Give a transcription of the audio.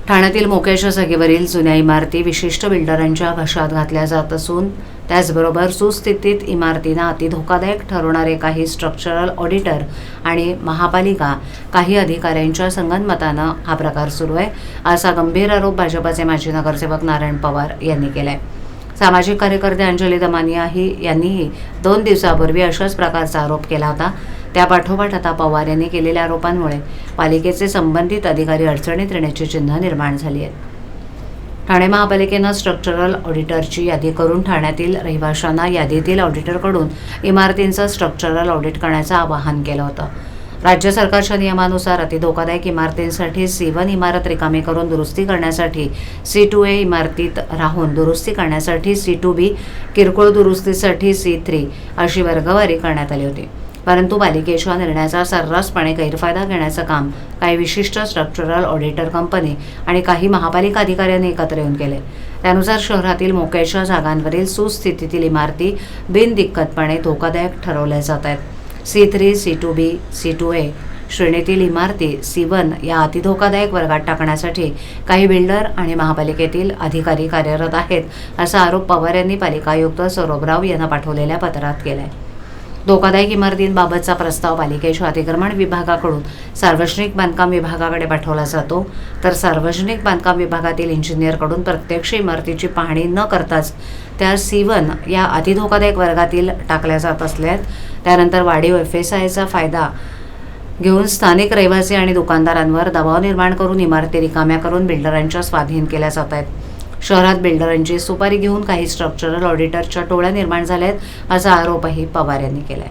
ठाण्यातील मोक्याच्या जागेवरील जुन्या इमारती विशिष्ट बिल्डरांच्या घशात घातल्या जात असून त्याचबरोबर सुस्थितीत इमारतींना अतिधोकादायक ठरवणारे काही स्ट्रक्चरल ऑडिटर आणि महापालिका काही अधिकाऱ्यांच्या संगनमतानं हा प्रकार सुरू आहे, असा गंभीर आरोप भाजपचे माजी नगरसेवक नारायण पवार यांनी केलाय। सामाजिक कार्यकर्ते अंजली दमानिया यांनीही 2 दिवसापूर्वी अशाच प्रकारचा आरोप केला होता। त्यापाठोपाठ आता पवार यांनी केलेल्या आरोपांमुळे पालिकेचे संबंधित अधिकारी अडचणीत येण्याची चिन्ह निर्माण झाली आहेत। ठाणे महापालिकेनं स्ट्रक्चरल ऑडिटरची यादी करून ठाण्यातील रहिवाशांना यादीतील ऑडिटरकडून इमारतींचं स्ट्रक्चरल ऑडिट करण्याचं आवाहन केलं होतं। राज्य सरकारच्या नियमानुसार अतिधोकादायक इमारतींसाठी C1 इमारत रिकामी करून दुरुस्ती करण्यासाठी C2A इमारतीत राहून दुरुस्ती करण्यासाठी C2B, किरकोळ दुरुस्तीसाठी C3 अशी वर्गवारी करण्यात आली होती। परंतु पालिकेच्या निर्णयाचा सर्रासपणे गैरफायदा घेण्याचं काम काही विशिष्ट स्ट्रक्चरल ऑडिटर कंपनी आणि काही महापालिका अधिकाऱ्यांनी एकत्र येऊन केले। त्यानुसार शहरातील मोक्याच्या जागांवरील सुस्थितीतील इमारती बिनदिक्कतपणे धोकादायक ठरवल्या जात आहेत। C3, C2B, C2A श्रेणीतील इमारती C1 या अतिधोकादायक वर्गात टाकण्यासाठी काही बिल्डर आणि महापालिकेतील अधिकारी कार्यरत आहेत, असा आरोप पवार यांनी पालिका आयुक्त सौरभराव यांना पाठवलेल्या पत्रात केलाय। धोकादायक इमारतींबाबतचा प्रस्ताव पालिकेच्या अतिक्रमण विभागाकडून सार्वजनिक बांधकाम विभागाकडे पाठवला जातो, तर सार्वजनिक बांधकाम विभागातील इंजिनियरकडून प्रत्यक्ष इमारतीची पाहणी न करताच त्या C1 या अतिधोकादायक वर्गातील टाकल्या जात असल्यात। त्यानंतर वाढीव FSIचा फायदा घेऊन स्थानिक रहिवासी आणि दुकानदारांवर दबाव निर्माण करून इमारती रिकाम्या करून बिल्डरांच्या स्वाधीन केल्या जात आहेत। शहरात बिल्डरांची सुपारी घेऊन काही स्ट्रक्चरल ऑडिटरच्या टोळ्या निर्माण झाल्या आहेत, असा आरोपही पवार यांनी केलाय।